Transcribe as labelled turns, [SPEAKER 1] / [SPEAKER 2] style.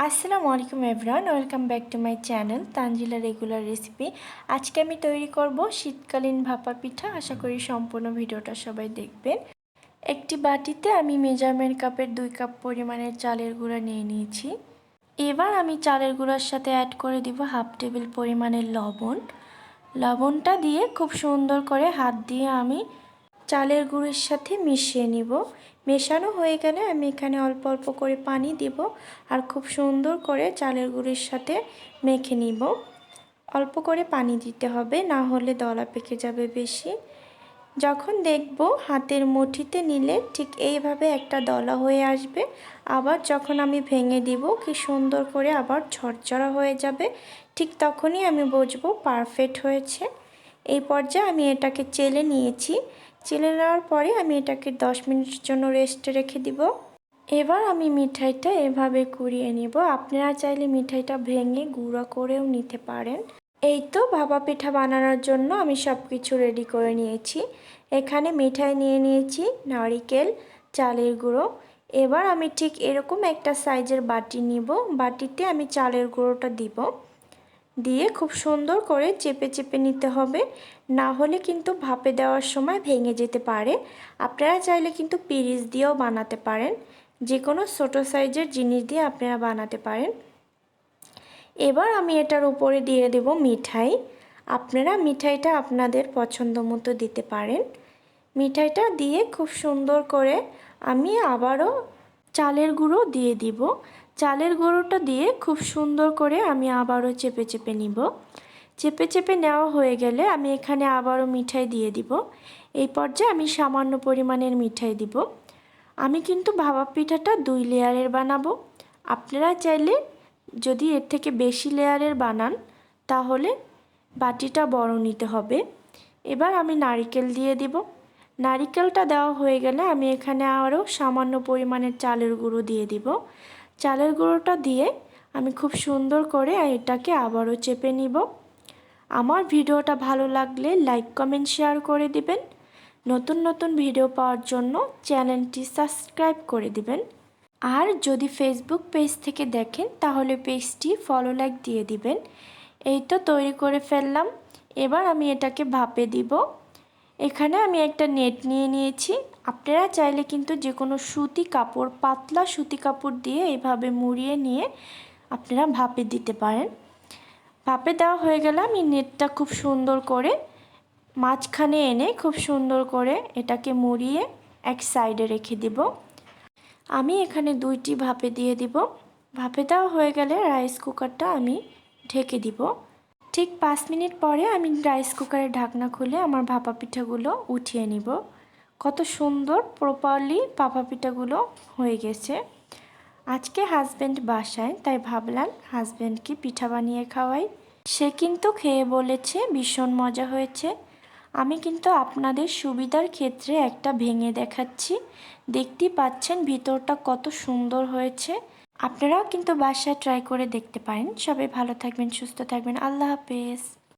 [SPEAKER 1] আসসালামু আলাইকুম everyone, welcome back to my channel Tanzila regular recipe. আজকে আমি তৈরি করব শীতকালীন ভাপা পিঠা। আশা করি সম্পূর্ণ ভিডিওটা সবাই দেখবেন। একটি বাটিতে আমি মেজারমেন্ট কাপের 2 কাপ পরিমাণের চালের গুঁড়া নিয়ে নিয়েছি। এবার আমি চালের গুঁড়ার সাথে অ্যাড করে দিব হাফ টেবিল পরিমাণের লবণ। লবণটা দিয়ে খুব সুন্দর করে হাত দিয়ে আমি চালের গুঁড়োর সাথে মিশিয়ে নিব। মেশানো হয়ে গেলে আমি এখানে অল্প অল্প করে পানি দেব আর খুব সুন্দর করে চালের গুঁড়োর সাথে মেখে নিব। অল্প করে পানি দিতে হবে, না হলে দলা পেকে যাবে বেশি। যখন দেখব হাতের মুঠিতে নিলে ঠিক এইভাবে একটা দলা হয়ে আসবে, আবার যখন আমি ভেঙে দিব কি সুন্দর করে আবার ঝরঝরা হয়ে যাবে, ঠিক তখনই আমি বুঝবো পারফেক্ট হয়েছে। এই পর্যায়ে আমি এটাকে চেলে নিয়েছি। চেলে নেওয়ার পরে আমি এটাকে 10 মিনিটের জন্য রেস্টে রেখে দিব। এবার আমি মিঠাইটা এভাবে কুড়িয়ে নিব। আপনারা চাইলে মিঠাইটা ভেঙে গুঁড়া করেও নিতে পারেন। এই তো ভাপা পিঠা বানানোর জন্য আমি সব কিছু রেডি করে নিয়েছি। এখানে মিঠাই নিয়ে নিয়েছি, নারকেল, চালের গুঁড়ো। এবার আমি ঠিক এরকম একটা সাইজের বাটি নিব। বাটিতে আমি চালের গুঁড়োটা দিব, দিয়ে খুব সুন্দর করে চেপে চেপে নিতে হবে, না হলে কিন্তু ভাপে দেওয়ার সময় ভেঙে যেতে পারে। আপনারা চাইলে কিন্তু পিরিচ দিয়েও বানাতে পারেন, যে কোনো ছোটো সাইজের জিনিস দিয়ে আপনারা বানাতে পারেন। এবার আমি এটার উপরে দিয়ে দেব মিঠাই। আপনারা মিঠাইটা আপনাদের পছন্দ মতো দিতে পারেন। মিঠাইটা দিয়ে খুব সুন্দর করে আমি আবারও চালের গুঁড়ো দিয়ে দিব। চালের গুঁড়োটা দিয়ে খুব সুন্দর করে আমি আবারও চেপে চেপে নিব। চেপে চেপে নেওয়া হয়ে গেলে আমি এখানে আবারও মিঠাই দিয়ে দিব। এই পর্যায়ে আমি সামান্য পরিমাণের মিঠাই দিব। আমি কিন্তু ভাপা পিঠাটা 2 লেয়ারের বানাবো। আপনারা চাইলে যদি এর থেকে বেশি লেয়ারের বানান তাহলে বাটিটা বড় নিতে হবে। এবার আমি নারকেল দিয়ে দিব। নারকেলটা দেওয়া হয়ে গেলে আমি এখানে আরও সামান্য পরিমাণের চালের গুঁড়ো দিয়ে দিব। চালের গুঁড়োটা দিয়ে আমি খুব সুন্দর করে এটাকে আবারও চেপে নিব। আমার ভিডিওটা ভালো লাগলে লাইক কমেন্ট শেয়ার করে দিবেন। নতুন নতুন ভিডিও পাওয়ার জন্য চ্যানেলটি সাবস্ক্রাইব করে দিবেন। আর যদি ফেসবুক পেজ থেকে দেখেন তাহলে পেজটি ফলো লাইক দিয়ে দিবেন। এই তো তৈরি করে ফেললাম। এবার আমি এটাকে ভাপে দিব। এখানে আমি একটা নেট নিয়ে নিয়েছি। আপনারা চাইলে কিন্তু যে কোনো সুতি কাপড়, পাতলা সুতি কাপড় দিয়ে এইভাবে মুড়িয়ে নিয়ে আপনারা ভাপে দিতে পারেন। ভাপে দেওয়া হয়ে গেলে আমি নেটটা খুব সুন্দর করে মাঝখানে এনে খুব সুন্দর করে এটাকে মুড়িয়ে এক সাইডে রেখে দিব। আমি এখানে 2টি ভাপে দিয়ে দিব। ভাপে দেওয়া হয়ে গেলে রাইস কুকারটা আমি ঢেকে দিব। ঠিক 5 মিনিট পরে আমি রাইস কুকারের ঢাকনা খুলে আমার ভাপা পিঠাগুলো উঠিয়ে নিব। কত সুন্দর প্রপারলি ভাপা পিঠাগুলো হয়ে গেছে। আজকে হাজব্যান্ড বাসায়, তাই ভাবলাম হাজব্যান্ডকে পিঠা বানিয়ে খাওয়াই। সে কিন্তু খেয়ে বলেছে ভীষণ মজা হয়েছে। আমি কিন্তু আপনাদের সুবিধার ক্ষেত্রে একটা ভেঙে দেখাচ্ছি। দেখতেই পাচ্ছেন ভিতরটা কত সুন্দর হয়েছে। আপনারাও কিন্তু বাসায় ট্রাই করে দেখতে পারেন। সবাই ভালো থাকবেন, সুস্থ থাকবেন। আল্লাহ হাফেজ।